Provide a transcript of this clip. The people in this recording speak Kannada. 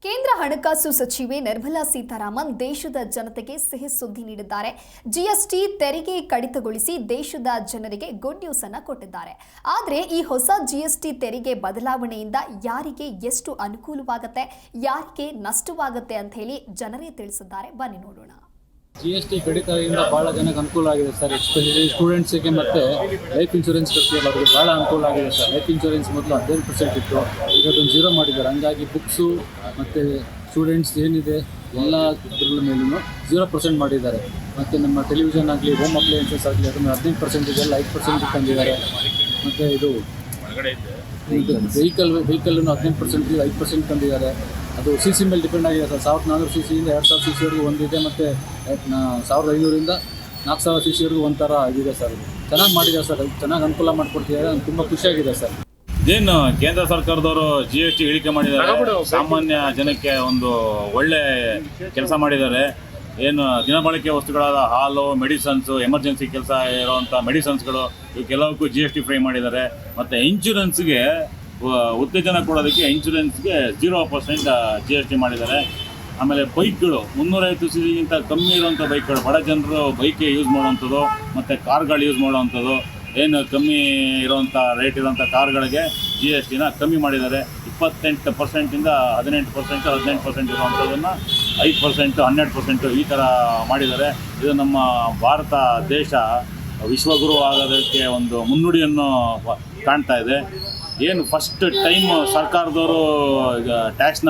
ಕೇಂದ್ರ ಹಣಕಾಸು ಸಚಿವೆ ನಿರ್ಮಲಾ ಸೀತಾರಾಮನ್ ದೇಶದ ಜನತೆಗೆ ಸಿಹಿ ಸುದ್ದಿ ನೀಡಿದ್ದಾರೆ. ಜಿಎಸ್ಟಿ ತೆರಿಗೆ ಕಡಿತಗೊಳಿಸಿ ದೇಶದ ಜನರಿಗೆ ಗುಡ್ ನ್ಯೂಸ್ ಅನ್ನು ಕೊಟ್ಟಿದ್ದಾರೆ. ಆದರೆ ಈ ಹೊಸ ಜಿಎಸ್ಟಿ ತೆರಿಗೆ ಬದಲಾವಣೆಯಿಂದ ಯಾರಿಗೆ ಎಷ್ಟು ಅನುಕೂಲವಾಗುತ್ತೆ, ಯಾರಿಗೆ ನಷ್ಟವಾಗುತ್ತೆ ಅಂತ ಹೇಳಿ ಜನರೇ ತಿಳಿಸಿದ್ದಾರೆ. ಬನ್ನಿ ನೋಡೋಣ. ಜಿಎಸ್ಟಿ ಕಡಿತದಿಂದ ಭಾಳ ಜನಕ್ಕೆ ಅನುಕೂಲ ಆಗಿದೆ ಸರ್. ಎಸ್ಪೆಷಲಿ ಸ್ಟೂಡೆಂಟ್ಸಿಗೆ ಮತ್ತು ಲೈಫ್ ಇನ್ಶೂರೆನ್ಸ್ ಕಟ್ಟಿಲ್ಲ ಅವರಿಗೆ ಭಾಳ ಅನುಕೂಲ ಆಗಿದೆ ಸರ್. ಲೈಫ್ ಇನ್ಶೂರೆನ್ಸ್ ಮೊದಲು 15% ಇತ್ತು, ಈಗ ಅದನ್ನು 0 ಮಾಡಿದ್ದಾರೆ. ಹಂಗಾಗಿ ಬುಕ್ಸು ಮತ್ತು ಸ್ಟೂಡೆಂಟ್ಸ್ ಏನಿದೆ ಎಲ್ಲ ಇದ್ರ ಮೇಲೂ 0% ಮಾಡಿದ್ದಾರೆ. ಮತ್ತು ನಮ್ಮ ಟೆಲಿವಿಷನ್ ಆಗಲಿ, ಹೋಮ್ ಅಪ್ಲಯನ್ಸಸ್ ಆಗಲಿ ಅದನ್ನು 15% ಇದೆಲ್ಲ 5% ತಂದಿದ್ದಾರೆ. ಮತ್ತು ಇದು ವೆಹಿಕಲ್ನು 15% 5% ತಂದಿದ್ದಾರೆ. ಅದು ಸಿ ಸಿ ಮೇಲೆ ಡಿಪೆಂಡ್ ಆಗಿದೆ ಸರ್. 1400 cc ಇಂದ 2000 cc ವರೆಗೂ ಒಂದಿದೆ, ಮತ್ತು 1500 4000 cc ವರೆಗೂ ಒಂಥರ ಇದಿದೆ ಸರ್. ಚೆನ್ನಾಗಿ ಮಾಡಿದ್ದಾರೆ ಸರ್, ಚೆನ್ನಾಗಿ ಅನುಕೂಲ ಮಾಡಿಕೊಡ್ತಿದ್ದಾರೆ. ನನಗೆ ತುಂಬ ಖುಷಿಯಾಗಿದೆ ಸರ್. ಏನು ಕೇಂದ್ರ ಸರ್ಕಾರದವರು GST ಇಳಿಕೆ ಮಾಡಿದ್ದಾರೆ, ಸಾಮಾನ್ಯ ಜನಕ್ಕೆ ಒಂದು ಒಳ್ಳೆ ಕೆಲಸ ಮಾಡಿದ್ದಾರೆ. ಏನು ದಿನಬಳಕೆ ವಸ್ತುಗಳಾದ ಹಾಲು, ಮೆಡಿಸನ್ಸು, ಎಮರ್ಜೆನ್ಸಿ ಕೆಲಸ ಇರೋವಂಥ ಮೆಡಿಸನ್ಸ್ಗಳು ಇವಕ್ಕೆಲ್ಲವಕ್ಕೂ GST ಫ್ರೈ ಮಾಡಿದ್ದಾರೆ. ಮತ್ತು ಇನ್ಶೂರೆನ್ಸ್ಗೆ ಉತ್ತೇಜನ ಕೊಡೋದಕ್ಕೆ ಇನ್ಶೂರೆನ್ಸ್ಗೆ 0% GST ಮಾಡಿದ್ದಾರೆ. ಆಮೇಲೆ ಬೈಕ್ಗಳು 350 cc ಕಮ್ಮಿ ಇರೋವಂಥ ಬೈಕ್ಗಳು, ಬಡ ಜನರು ಬೈಕ್ಗೆ ಯೂಸ್ ಮಾಡೋವಂಥದ್ದು ಮತ್ತು ಕಾರ್ಗಳು ಯೂಸ್ ಮಾಡೋವಂಥದ್ದು, ಏನು ಕಮ್ಮಿ ಇರೋವಂಥ ರೇಟ್ ಇರೋವಂಥ ಕಾರ್ಗಳಿಗೆ GSTನ ಕಮ್ಮಿ ಮಾಡಿದ್ದಾರೆ. 28% ಇಂದ 18%, 18% ಇರುವಂಥದ್ದನ್ನು 5%, 12% ಈ ಥರ ಮಾಡಿದ್ದಾರೆ. ಇದು ನಮ್ಮ ಭಾರತ ದೇಶ ವಿಶ್ವಗುರು ಆಗೋದಕ್ಕೆ ಒಂದು ಮುನ್ನುಡಿಯನ್ನು ಕಾಣ್ತಾ ಇದೆ. ಏನು ಫಸ್ಟ್ ಟೈಮ್ ಸರ್ಕಾರದವರು ಟ್ಯಾಕ್ಸ್ನ